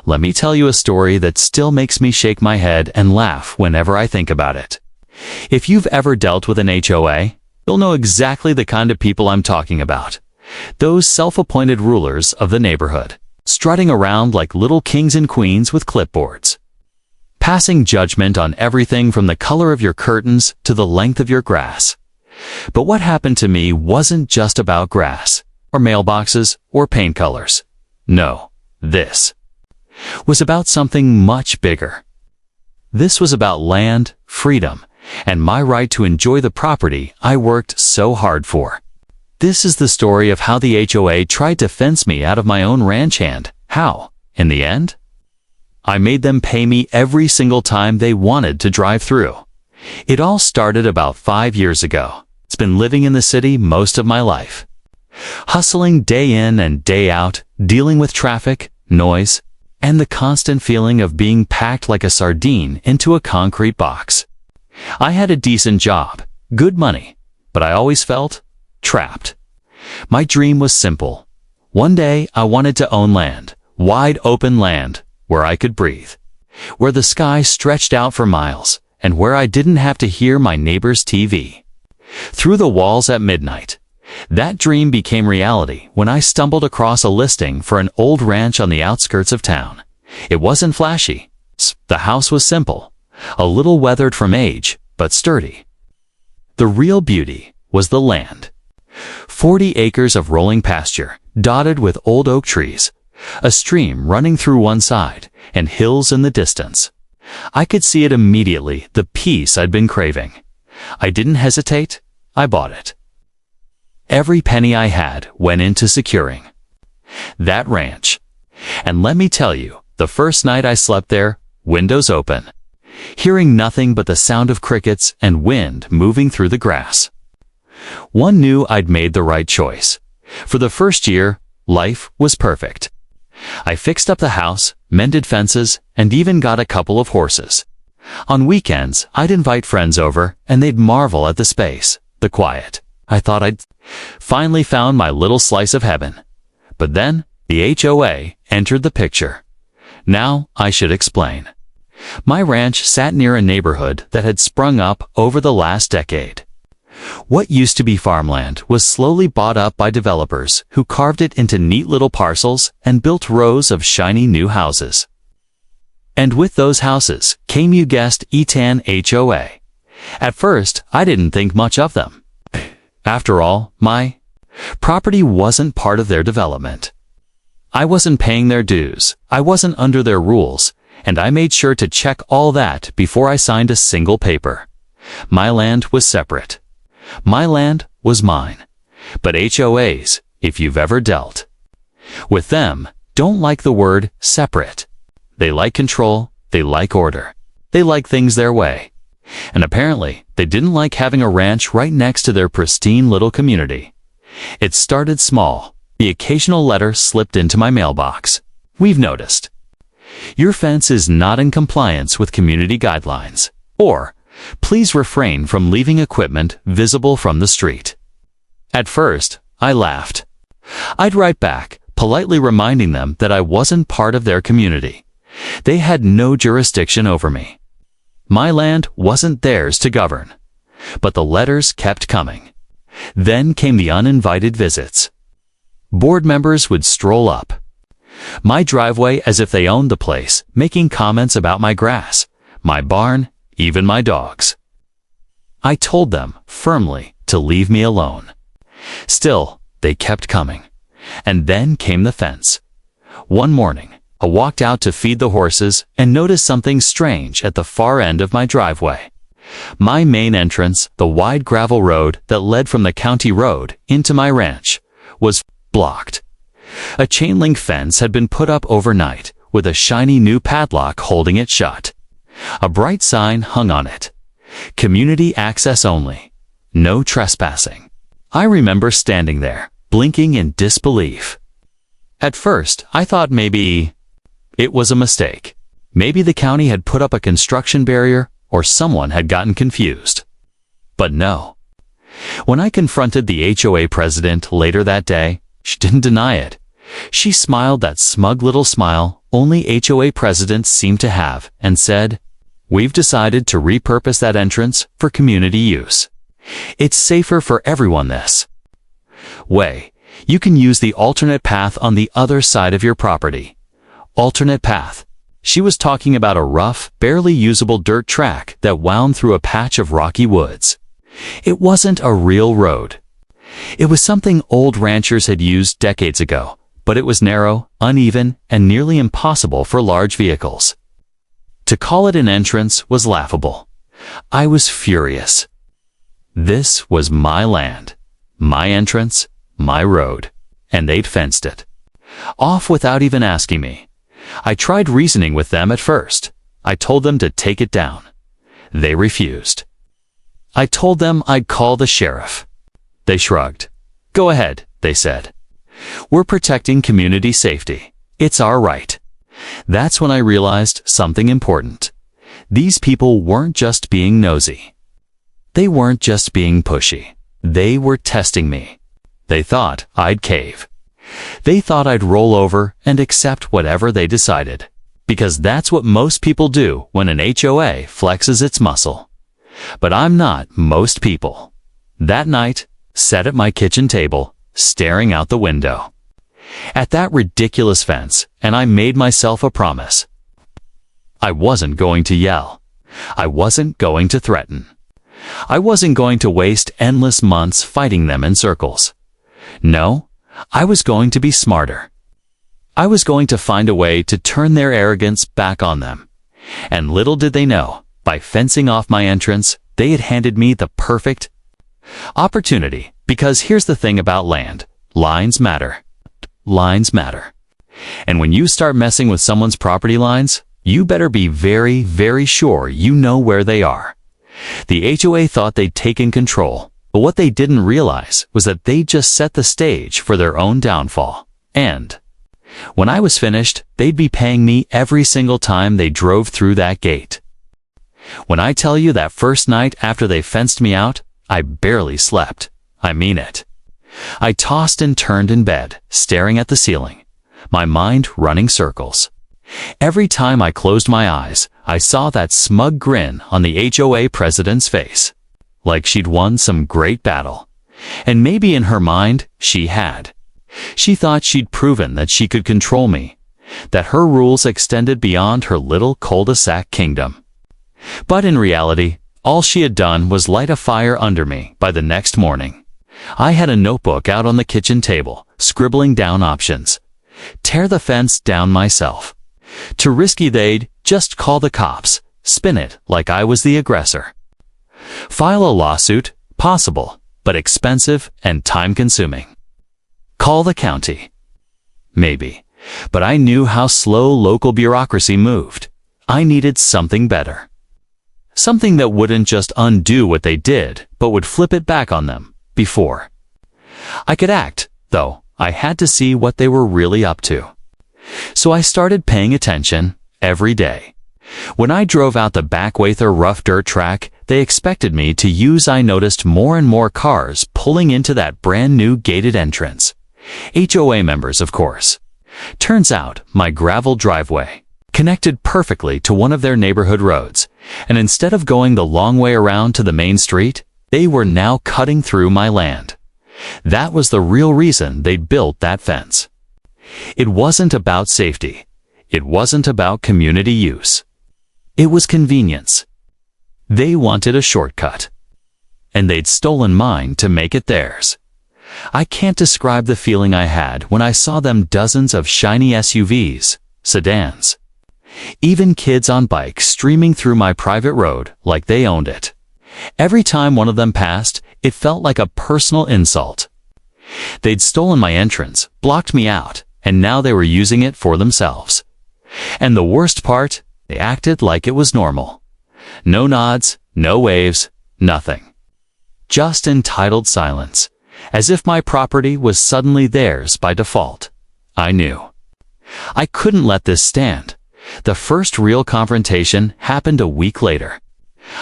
Let me tell you a story that still makes me shake my head and laugh whenever I think about it. If you've ever dealt with an HOA, you'll know exactly the kind of people I'm talking about. Those self-appointed rulers of the neighborhood, strutting around like little kings and queens with clipboards, passing judgment on everything from the color of your curtains to the length of your grass. But what happened to me wasn't just about grass, or mailboxes, or paint colors. No, this was about something much bigger. This was about land, freedom, and my right to enjoy the property I worked so hard for. This is the story of how the HOA tried to fence me out of my own ranch hand. How, in the end? I made them pay me every single time they wanted to drive through. It all started about 5 years ago. It's been living in the city most of my life. Hustling day in and day out, dealing with traffic, noise, and the constant feeling of being packed like a sardine into a concrete box. I had a decent job, good money, but I always felt trapped. My dream was simple. One day I wanted to own land, wide open land, where I could breathe, where the sky stretched out for miles, and where I didn't have to hear my neighbor's TV through the walls at midnight. That dream became reality when I stumbled across a listing for an old ranch on the outskirts of town. It wasn't flashy. The house was simple, a little weathered from age, but sturdy. The real beauty was the land. 40 acres of rolling pasture, dotted with old oak trees, a stream running through one side, and hills in the distance. I could see it immediately, the peace I'd been craving. I didn't hesitate. I bought it. Every penny I had went into securing that ranch. And let me tell you, the first night I slept there, windows open, hearing nothing but the sound of crickets and wind moving through the grass. One knew I'd made the right choice. For the first year, life was perfect. I fixed up the house, mended fences, and even got a couple of horses. On weekends, I'd invite friends over, and they'd marvel at the space, the quiet. I thought I'd finally found my little slice of heaven. But then, the HOA entered the picture. Now, I should explain. My ranch sat near a neighborhood that had sprung up over the last decade. What used to be farmland was slowly bought up by developers who carved it into neat little parcels and built rows of shiny new houses. And with those houses came, you guessed, Etan HOA. At first, I didn't think much of them. After all, my property wasn't part of their development. I wasn't paying their dues, I wasn't under their rules, and I made sure to check all that before I signed a single paper. My land was separate. My land was mine. But HOAs, if you've ever dealt with them, don't like the word separate. They like control, they like order, they like things their way. And apparently, they didn't like having a ranch right next to their pristine little community. It started small. The occasional letter slipped into my mailbox. We've noticed your fence is not in compliance with community guidelines. Or, please refrain from leaving equipment visible from the street. At first, I laughed. I'd write back, politely reminding them that I wasn't part of their community. They had no jurisdiction over me. My land wasn't theirs to govern. But the letters kept coming. Then came the uninvited visits. Board members would stroll up my driveway as if they owned the place, making comments about my grass, my barn, even my dogs. I told them, firmly, to leave me alone. Still, they kept coming. And then came the fence. One morning, I walked out to feed the horses and noticed something strange at the far end of my driveway. My main entrance, the wide gravel road that led from the county road into my ranch, was blocked. A chain-link fence had been put up overnight, with a shiny new padlock holding it shut. A bright sign hung on it. Community access only. No trespassing. I remember standing there, blinking in disbelief. At first, I thought maybe it was a mistake. Maybe the county had put up a construction barrier, or someone had gotten confused. But no. When I confronted the HOA president later that day, she didn't deny it. She smiled that smug little smile only HOA presidents seem to have and said, "We've decided to repurpose that entrance for community use. It's safer for everyone this way. You can use the alternate path on the other side of your property." Alternate path. She was talking about a rough, barely usable dirt track that wound through a patch of rocky woods. It wasn't a real road. It was something old ranchers had used decades ago, but it was narrow, uneven, and nearly impossible for large vehicles. To call it an entrance was laughable. I was furious. This was my land, my entrance, my road, and they'd fenced it off without even asking me. I tried reasoning with them at first. I told them to take it down. They refused. I told them I'd call the sheriff. They shrugged. "Go ahead," they said. "We're protecting community safety. It's our right." That's when I realized something important. These people weren't just being nosy. They weren't just being pushy. They were testing me. They thought I'd cave. They thought I'd roll over and accept whatever they decided, because that's what most people do when an HOA flexes its muscle. But I'm not most people. That night, sat at my kitchen table, staring out the window at that ridiculous fence, and I made myself a promise. I wasn't going to yell. I wasn't going to threaten. I wasn't going to waste endless months fighting them in circles. No, I was going to be smarter. I was going to find a way to turn their arrogance back on them. And little did they know, by fencing off my entrance, they had handed me the perfect opportunity. Because here's the thing about land. Lines matter. Lines matter. And when you start messing with someone's property lines, you better be very, very sure you know where they are. The HOA thought they'd taken control, but what they didn't realize was that they just set the stage for their own downfall. And when I was finished, they'd be paying me every single time they drove through that gate. When I tell you that first night after they fenced me out, I barely slept. I mean it. I tossed and turned in bed, staring at the ceiling, my mind running circles. Every time I closed my eyes, I saw that smug grin on the HOA president's face, like she'd won some great battle. And maybe in her mind, she had. She thought she'd proven that she could control me, that her rules extended beyond her little cul-de-sac kingdom. But in reality, all she had done was light a fire under me by the next morning. I had a notebook out on the kitchen table, scribbling down options. Tear the fence down myself. Too risky, they'd just call the cops, spin it like I was the aggressor. File a lawsuit, possible, but expensive and time-consuming. Call the county. Maybe, but I knew how slow local bureaucracy moved. I needed something better. Something that wouldn't just undo what they did, but would flip it back on them, before I could act, though. I had to see what they were really up to. So I started paying attention every day. When I drove out the back way through rough dirt track they expected me to use, I noticed more and more cars pulling into that brand new gated entrance. HOA members, of course. Turns out my gravel driveway connected perfectly to one of their neighborhood roads, and instead of going the long way around to the main street, they were now cutting through my land. That was the real reason they built that fence. It wasn't about safety. It wasn't about community use. It was convenience. They wanted a shortcut, and they'd stolen mine to make it theirs. I can't describe the feeling I had when I saw them dozens of shiny SUVs, sedans, even kids on bikes streaming through my private road like they owned it. Every time one of them passed, it felt like a personal insult. They'd stolen my entrance, blocked me out, and now they were using it for themselves. And the worst part, they acted like it was normal. No nods, no waves, nothing. Just entitled silence, as if my property was suddenly theirs by default. I knew. I couldn't let this stand. The first real confrontation happened a week later.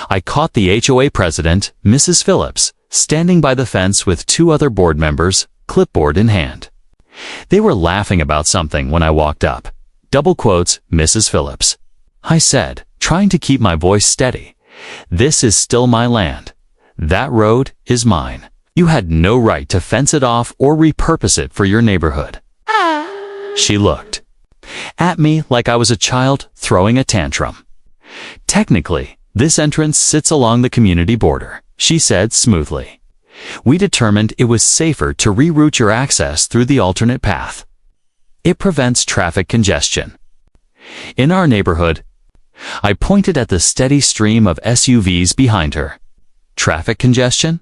I caught the HOA president, Mrs. Phillips, standing by the fence with two other board members, clipboard in hand. They were laughing about something when I walked up. Double quotes, Mrs. Phillips. I said, trying to keep my voice steady, "This is still my land. That road is mine. You had no right to fence it off or repurpose it for your neighborhood." She looked at me like I was a child throwing a tantrum. "Technically, this entrance sits along the community border," she said smoothly. "We determined it was safer to reroute your access through the alternate path. It prevents traffic congestion. In our neighborhood," I pointed at the steady stream of SUVs behind her. "Traffic congestion?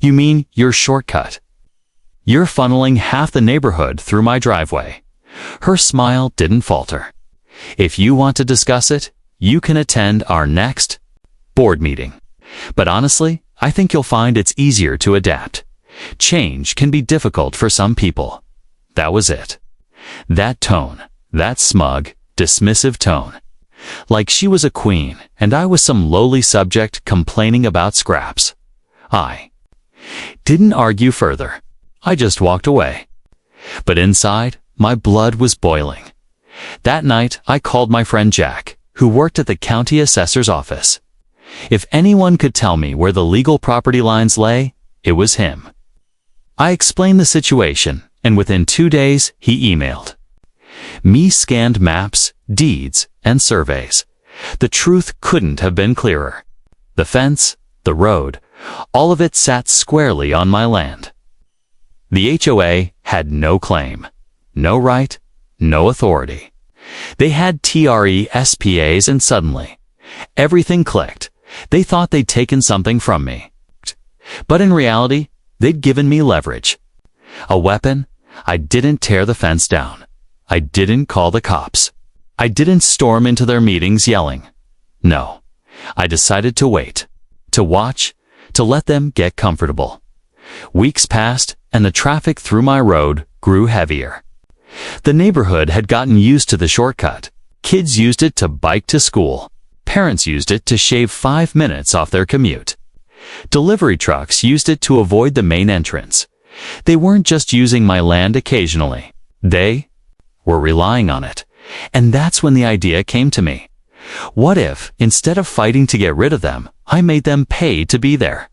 You mean your shortcut? You're funneling half the neighborhood through my driveway." Her smile didn't falter. "If you want to discuss it, you can attend our next board meeting. But honestly, I think you'll find it's easier to adapt. Change can be difficult for some people." That was it. That tone, that smug, dismissive tone. Like she was a queen and I was some lowly subject complaining about scraps. I didn't argue further. I just walked away. But inside, my blood was boiling. That night, I called my friend Jack, who worked at the county assessor's office. If anyone could tell me where the legal property lines lay, it was him. I explained the situation, and within 2 days, he emailed me scanned maps, deeds, and surveys. The truth couldn't have been clearer. The fence, the road, all of it sat squarely on my land. The HOA had no claim, no right, no authority. They had TRESPAs, and suddenly, everything clicked. They thought they'd taken something from me. But in reality, they'd given me leverage. A weapon. I didn't tear the fence down. I didn't call the cops. I didn't storm into their meetings yelling. No, I decided to wait, to watch, to let them get comfortable. Weeks passed, and the traffic through my road grew heavier. The neighborhood had gotten used to the shortcut. Kids used it to bike to school. Parents used it to shave 5 minutes off their commute. Delivery trucks used it to avoid the main entrance. They weren't just using my land occasionally. They were relying on it. And that's when the idea came to me. What if, instead of fighting to get rid of them, I made them pay to be there?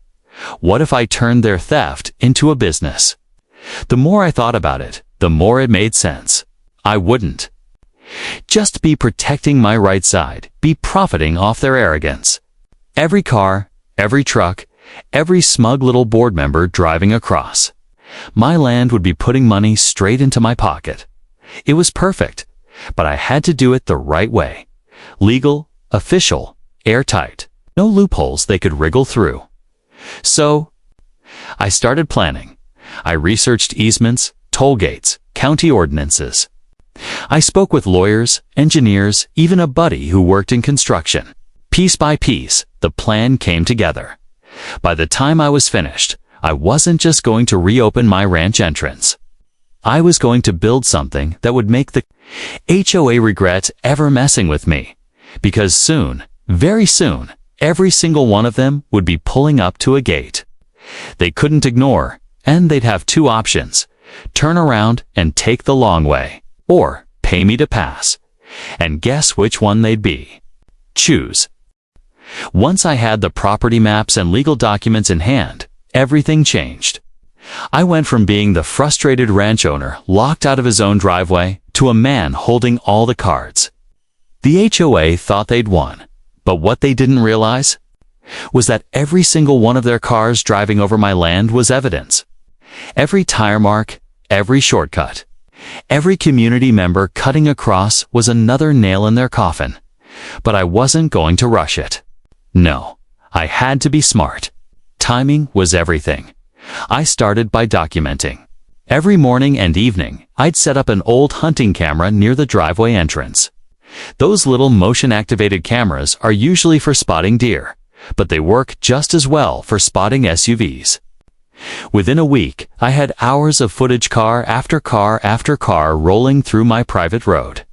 What if I turned their theft into a business? The more I thought about it, the more it made sense. I wouldn't just be protecting my right side, be profiting off their arrogance. Every car, every truck, every smug little board member driving across. My land would be putting money straight into my pocket. It was perfect, but I had to do it the right way. Legal, official, airtight. No loopholes they could wriggle through. So, I started planning. I researched easements, toll gates, county ordinances. I spoke with lawyers, engineers, even a buddy who worked in construction. Piece by piece, the plan came together. By the time I was finished, I wasn't just going to reopen my ranch entrance. I was going to build something that would make the HOA regret ever messing with me. Because soon, very soon, every single one of them would be pulling up to a gate. They couldn't ignore, and they'd have 2 options. Turn around and take the long way, or pay me to pass. And guess which one they'd be? Choose. Once I had the property maps and legal documents in hand, everything changed. I went from being the frustrated ranch owner locked out of his own driveway to a man holding all the cards. The HOA thought they'd won, but what they didn't realize was that every single one of their cars driving over my land was evidence. Every tire mark, every shortcut, every community member cutting across was another nail in their coffin. But I wasn't going to rush it. No, I had to be smart. Timing was everything. I started by documenting. Every morning and evening, I'd set up an old hunting camera near the driveway entrance. Those little motion-activated cameras are usually for spotting deer, but they work just as well for spotting SUVs. Within a week, I had hours of footage, car after car after car rolling through my private road.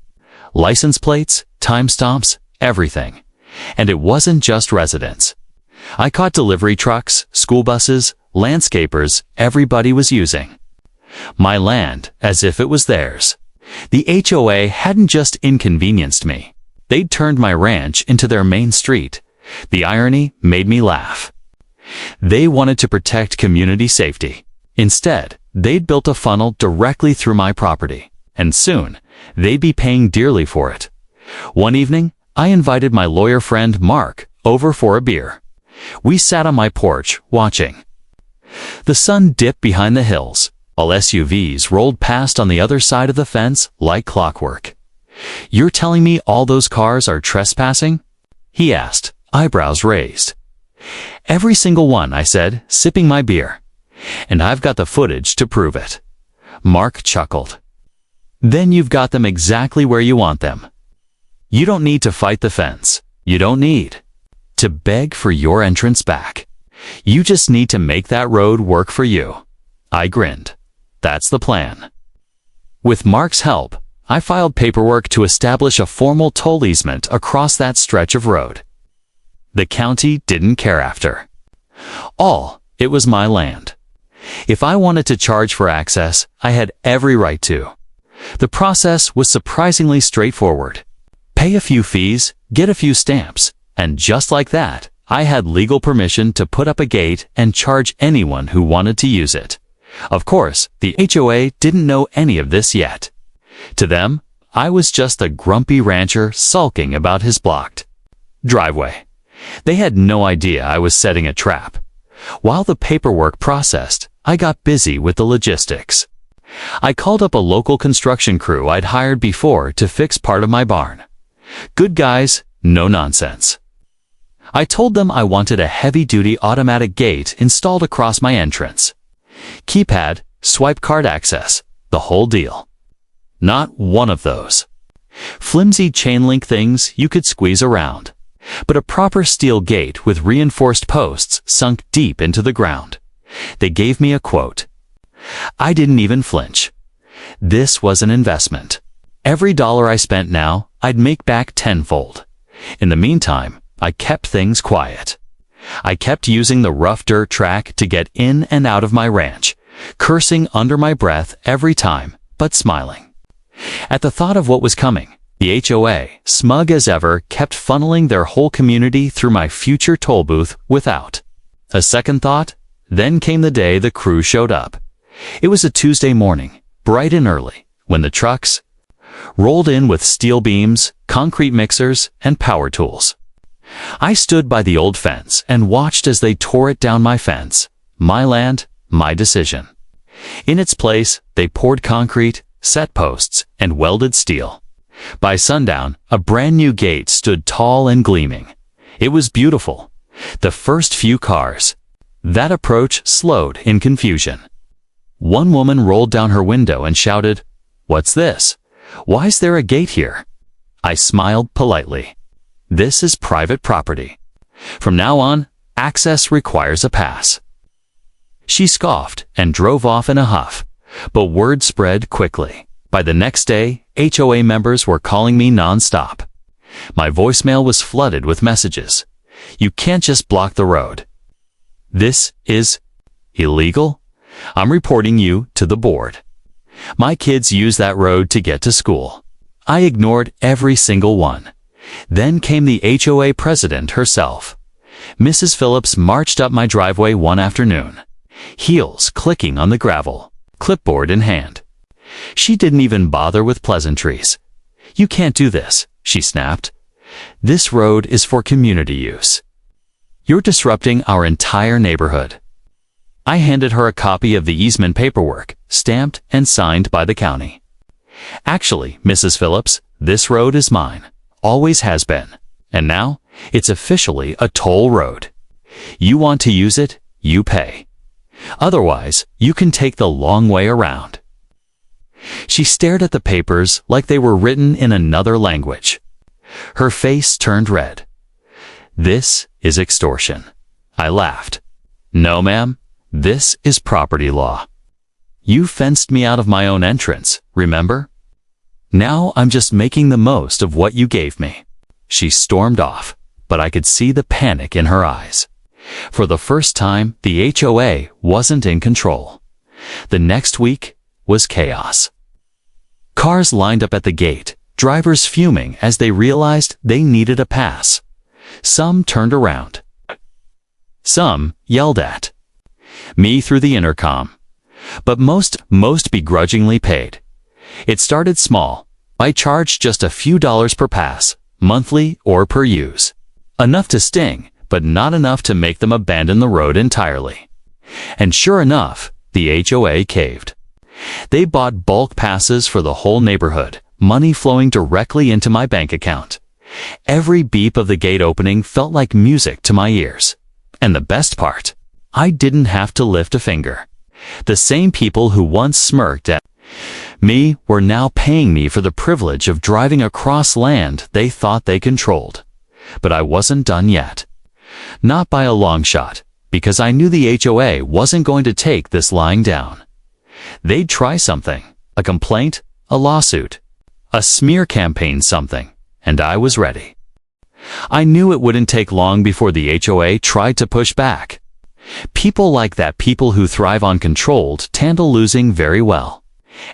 License plates, timestamps, everything. And it wasn't just residents. I caught delivery trucks, school buses, landscapers, everybody was using. My land as if it was theirs. The HOA hadn't just inconvenienced me. They'd turned my ranch into their main street. The irony made me laugh. They wanted to protect community safety. Instead, they'd built a funnel directly through my property, and soon, they'd be paying dearly for it. One evening, I invited my lawyer friend Mark over for a beer. We sat on my porch, watching. The sun dipped behind the hills, while SUVs rolled past on the other side of the fence like clockwork. "You're telling me all those cars are trespassing?" he asked, eyebrows raised. "Every single one," I said, sipping my beer. "And I've got the footage to prove it." Mark chuckled. "Then you've got them exactly where you want them. You don't need to fight the fence. You don't need to beg for your entrance back. You just need to make that road work for you." I grinned. That's the plan. With Mark's help, I filed paperwork to establish a formal toll easement across that stretch of road. The county didn't care after all. It was my land. If I wanted to charge for access, I had every right to. The process was surprisingly straightforward. Pay a few fees, get a few stamps, and just like that, I had legal permission to put up a gate and charge anyone who wanted to use it. Of course, the HOA didn't know any of this yet. To them, I was just a grumpy rancher sulking about his blocked driveway. They had no idea I was setting a trap. While the paperwork processed, I got busy with the logistics. I called up a local construction crew I'd hired before to fix part of my barn. Good guys, no nonsense. I told them I wanted a heavy-duty automatic gate installed across my entrance. Keypad, swipe card access, the whole deal. Not one of those flimsy chain-link things you could squeeze around, but a proper steel gate with reinforced posts sunk deep into the ground. They gave me a quote. I didn't even flinch. This was an investment. Every dollar I spent now, I'd make back tenfold. In the meantime, I kept things quiet. I kept using the rough dirt track to get in and out of my ranch, cursing under my breath every time, but smiling. At the thought of what was coming, the HOA, smug as ever, kept funneling their whole community through my future toll booth without a second thought. Then came the day the crew showed up. It was a Tuesday morning, bright and early, when the trucks rolled in with steel beams, concrete mixers, and power tools. I stood by the old fence and watched as they tore it down my fence. My land, my decision. In its place, they poured concrete, set posts, and welded steel. By sundown, a brand new gate stood tall and gleaming. It was beautiful. The first few cars that approach slowed in confusion. One woman rolled down her window and shouted, "What's this? Why's there a gate here?" I smiled politely. This is private property. From now on, access requires a pass. She scoffed and drove off in a huff, but word spread quickly. By the next day, HOA members were calling me nonstop. My voicemail was flooded with messages. You can't just block the road. This is illegal. I'm reporting you to the board. My kids use that road to get to school. I ignored every single one. Then came the HOA president herself. Mrs. Phillips marched up my driveway one afternoon, heels clicking on the gravel, clipboard in hand. She didn't even bother with pleasantries. "You can't do this," she snapped. "This road is for community use. You're disrupting our entire neighborhood." I handed her a copy of the easement paperwork, stamped and signed by the county. "Actually, Mrs. Phillips, this road is mine. Always has been. And now, it's officially a toll road. You want to use it, you pay. Otherwise, you can take the long way around." She stared at the papers like they were written in another language. Her face turned red. "This is extortion." I laughed. "No, ma'am. This is property law. You fenced me out of my own entrance, remember? Now I'm just making the most of what you gave me." She stormed off, but I could see the panic in her eyes. For the first time, the HOA wasn't in control. The next week, was chaos. Cars lined up at the gate, drivers fuming as they realized they needed a pass. Some turned around. Some yelled at me through the intercom. But most begrudgingly paid. It started small. I charged just a few dollars per pass, monthly or per use. Enough to sting, but not enough to make them abandon the road entirely. And sure enough, the HOA caved. They bought bulk passes for the whole neighborhood, money flowing directly into my bank account. Every beep of the gate opening felt like music to my ears. And the best part, I didn't have to lift a finger. The same people who once smirked at me were now paying me for the privilege of driving across land they thought they controlled. But I wasn't done yet. Not by a long shot, because I knew the HOA wasn't going to take this lying down. They'd try something, a complaint, a lawsuit, a smear campaign, something, and I was ready. I knew it wouldn't take long before the HOA tried to push back. People like that, people who thrive on controlled, tend to losing very well.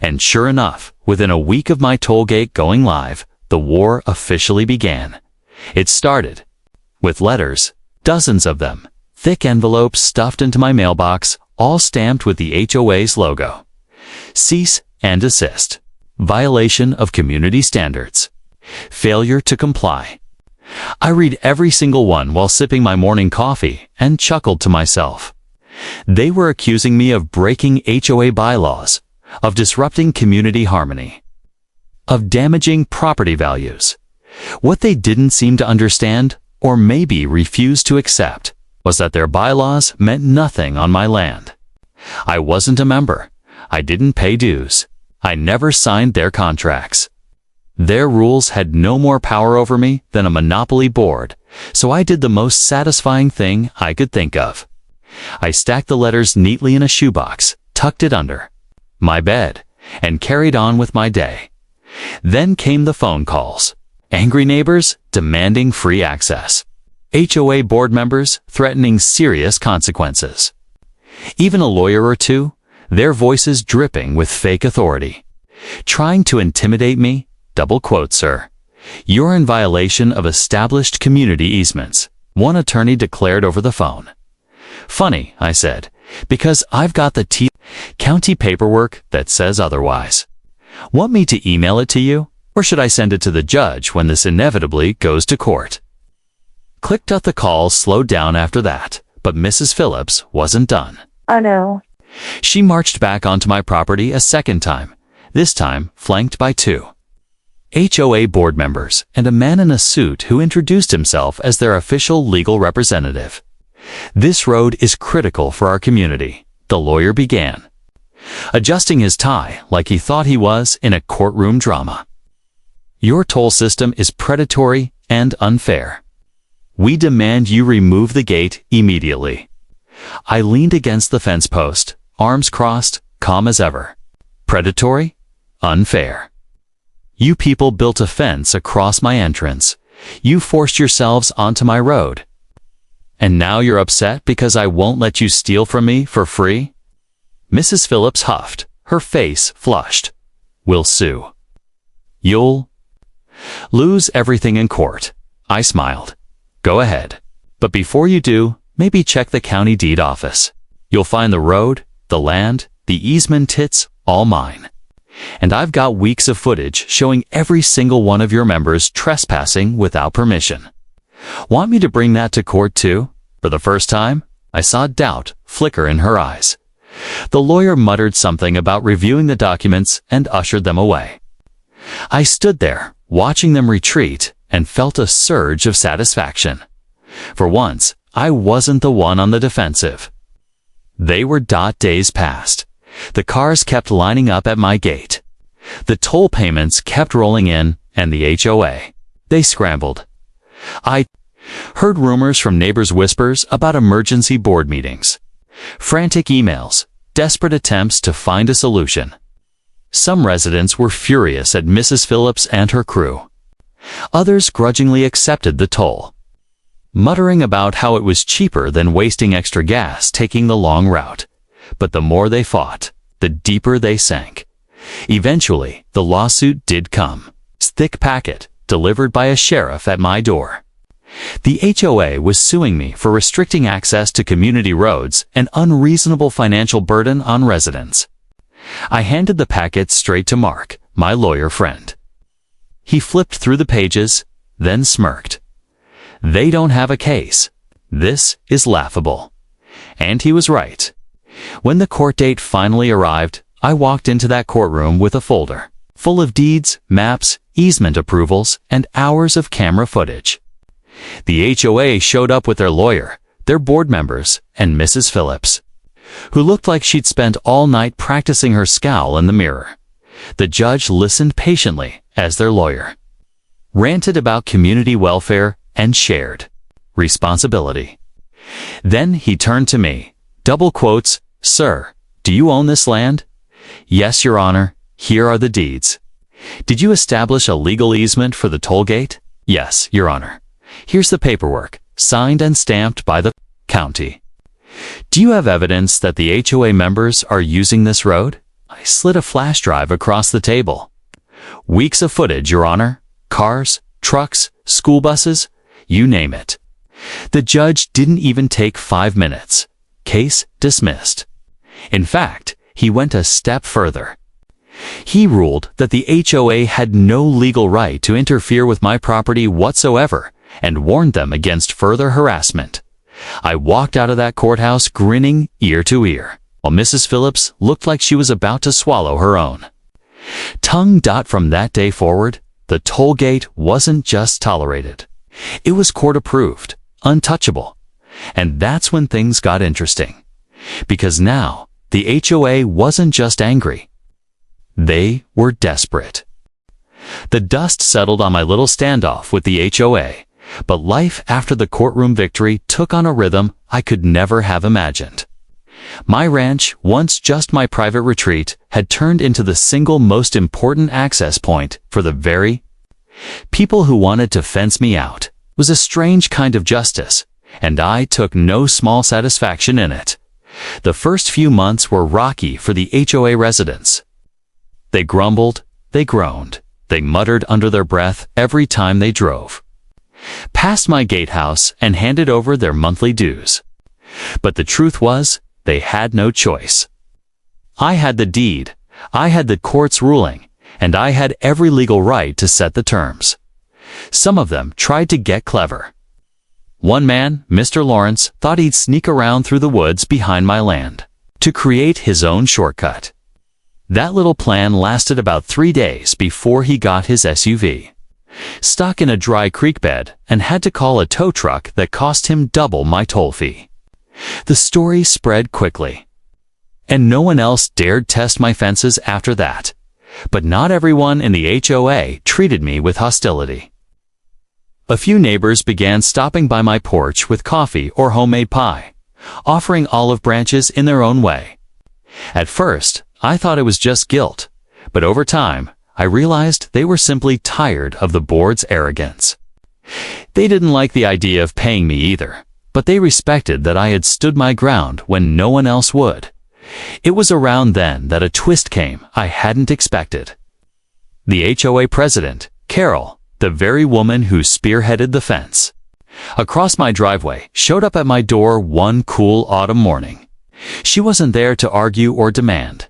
And sure enough, within a week of my toll gate going live, the war officially began. It started with letters, dozens of them, thick envelopes stuffed into my mailbox, all stamped with the HOA's logo. Cease and desist. Violation of community standards. Failure to comply. I read every single one while sipping my morning coffee and chuckled to myself. They were accusing me of breaking HOA bylaws, of disrupting community harmony, of damaging property values. What they didn't seem to understand, or maybe refused to accept, was that their bylaws meant nothing on my land. I wasn't a member. I didn't pay dues. I never signed their contracts. Their rules had no more power over me than a monopoly board, so I did the most satisfying thing I could think of. I stacked the letters neatly in a shoebox, tucked it under my bed, and carried on with my day. Then came the phone calls. Angry neighbors demanding free access. HOA board members threatening serious consequences. Even a lawyer or two, their voices dripping with fake authority, trying to intimidate me. Double quote, sir. You're in violation of established community easements, one attorney declared over the phone. Funny, I said, because I've got the county paperwork that says otherwise. Want me to email it to you, or should I send it to the judge when this inevitably goes to court? Clicked up. The call slowed down after that, but Mrs. Phillips wasn't done. Oh no. She marched back onto my property a second time, this time flanked by two HOA board members and a man in a suit who introduced himself as their official legal representative. This road is critical for our community, the lawyer began, adjusting his tie like he thought he was in a courtroom drama. Your toll system is predatory and unfair. We demand you remove the gate immediately. I leaned against the fence post, arms crossed, calm as ever. Predatory? Unfair. You people built a fence across my entrance. You forced yourselves onto my road. And now you're upset because I won't let you steal from me for free? Mrs. Phillips huffed, her face flushed. We'll sue. You'll lose everything in court. I smiled. Go ahead. But before you do, maybe check the county deed office. You'll find the road, the land, the easement, it's all mine. And I've got weeks of footage showing every single one of your members trespassing without permission. Want me to bring that to court too? For the first time, I saw doubt flicker in her eyes. The lawyer muttered something about reviewing the documents and ushered them away. I stood there, watching them retreat, and felt a surge of satisfaction. For once, I wasn't the one on the defensive. They were days past. The cars kept lining up at my gate. The toll payments kept rolling in, and the HOA. They scrambled. I heard rumors from neighbors' whispers about emergency board meetings, frantic emails, desperate attempts to find a solution. Some residents were furious at Mrs. Phillips and her crew. Others grudgingly accepted the toll, muttering about how it was cheaper than wasting extra gas taking the long route. But the more they fought, the deeper they sank. Eventually, the lawsuit did come. Thick packet, delivered by a sheriff at my door. The HOA was suing me for restricting access to community roads and unreasonable financial burden on residents. I handed the packet straight to Mark, my lawyer friend. He flipped through the pages, then smirked. They don't have a case. This is laughable. And he was right. When the court date finally arrived, I walked into that courtroom with a folder full of deeds, maps, easement approvals, and hours of camera footage. The HOA showed up with their lawyer, their board members, and Mrs. Phillips, who looked like she'd spent all night practicing her scowl in the mirror. The judge listened patiently as their lawyer ranted about community welfare and shared responsibility. Then he turned to me, double quotes, "Sir, do you own this land?" "Yes, Your Honor. Here are the deeds." "Did you establish a legal easement for the toll gate?" "Yes, Your Honor. Here's the paperwork, signed and stamped by the county." "Do you have evidence that the HOA members are using this road?" I slid a flash drive across the table. "Weeks of footage, Your Honor. Cars, trucks, school buses, you name it." The judge didn't even take 5 minutes. Case dismissed. In fact, he went a step further. He ruled that the HOA had no legal right to interfere with my property whatsoever and warned them against further harassment. I walked out of that courthouse grinning ear to ear, while Mrs. Phillips looked like she was about to swallow her own tongue. From that day forward, the toll gate wasn't just tolerated. It was court-approved, untouchable. And that's when things got interesting. Because now, the HOA wasn't just angry. They were desperate. The dust settled on my little standoff with the HOA, but life after the courtroom victory took on a rhythm I could never have imagined. My ranch, once just my private retreat, had turned into the single most important access point for the very people who wanted to fence me out. It was a strange kind of justice, and I took no small satisfaction in it. The first few months were rocky for the HOA residents. They grumbled, they groaned, they muttered under their breath every time they drove past my gatehouse and handed over their monthly dues. But the truth was, they had no choice. I had the deed, I had the court's ruling, and I had every legal right to set the terms. Some of them tried to get clever. One man, Mr. Lawrence, thought he'd sneak around through the woods behind my land to create his own shortcut. That little plan lasted about 3 days before he got his SUV stuck in a dry creek bed and had to call a tow truck that cost him double my toll fee. The story spread quickly, and no one else dared test my fences after that. But not everyone in the HOA treated me with hostility. A few neighbors began stopping by my porch with coffee or homemade pie, offering olive branches in their own way. At first, I thought it was just guilt, but over time, I realized they were simply tired of the board's arrogance. They didn't like the idea of paying me either, but they respected that I had stood my ground when no one else would. It was around then that a twist came I hadn't expected. The HOA president, Carol, the very woman who spearheaded the fence across my driveway, showed up at my door one cool autumn morning. She wasn't there to argue or demand.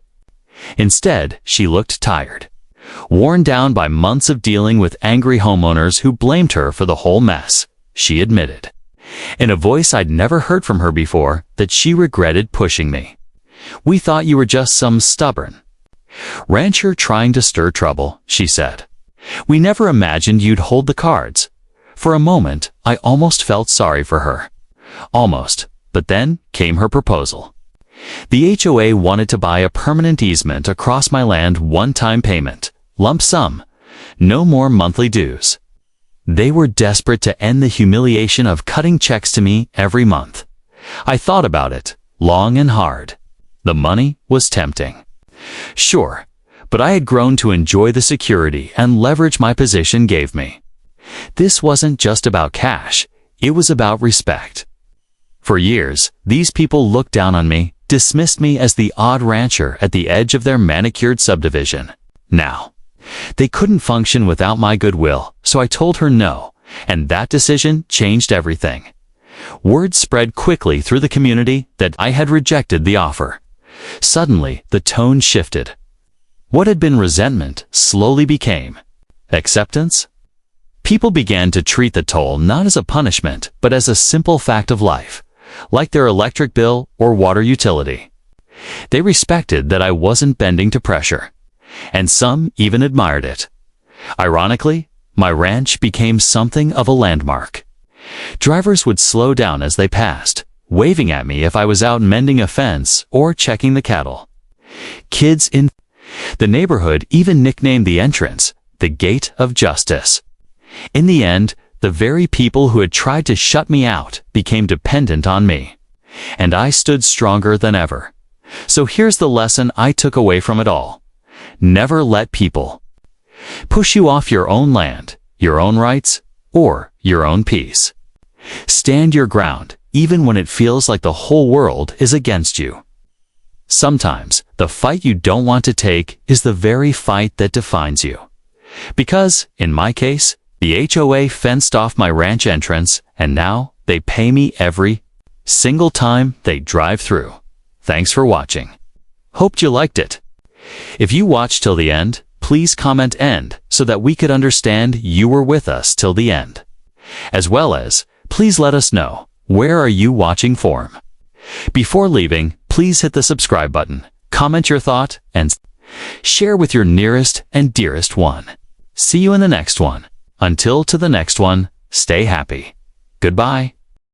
Instead, she looked tired, worn down by months of dealing with angry homeowners who blamed her for the whole mess. She admitted, in a voice I'd never heard from her before, that she regretted pushing me. "We thought you were just some stubborn rancher trying to stir trouble," she said. "We never imagined you'd hold the cards." For a moment, I almost felt sorry for her. Almost. But then came her proposal. The HOA wanted to buy a permanent easement across my land, one-time payment, lump sum, no more monthly dues. They were desperate to end the humiliation of cutting checks to me every month. I thought about it, long and hard. The money was tempting. Sure, but I had grown to enjoy the security and leverage my position gave me. This wasn't just about cash, it was about respect. For years, these people looked down on me, dismissed me as the odd rancher at the edge of their manicured subdivision. Now, they couldn't function without my goodwill, so I told her no, and that decision changed everything. Word spread quickly through the community that I had rejected the offer. Suddenly, the tone shifted. What had been resentment slowly became acceptance. People began to treat the toll not as a punishment, but as a simple fact of life, like their electric bill or water utility. They respected that I wasn't bending to pressure, and some even admired it. Ironically, my ranch became something of a landmark. Drivers would slow down as they passed, waving at me if I was out mending a fence or checking the cattle. Kids in the neighborhood even nicknamed the entrance the Gate of Justice. In the end, the very people who had tried to shut me out became dependent on me, and I stood stronger than ever. So here's the lesson I took away from it all. Never let people push you off your own land, your own rights, or your own peace. Stand your ground, even when it feels like the whole world is against you. Sometimes, the fight you don't want to take is the very fight that defines you. Because, in my case, the HOA fenced off my ranch entrance, and now they pay me every single time they drive through. Thanks for watching. Hoped you liked it. If you watched till the end, please comment "end" so that we could understand you were with us till the end. As well as, please let us know, where are you watching from? Before leaving, please hit the subscribe button, comment your thought, and share with your nearest and dearest one. See you in the next one. Until to the next one, stay happy. Goodbye.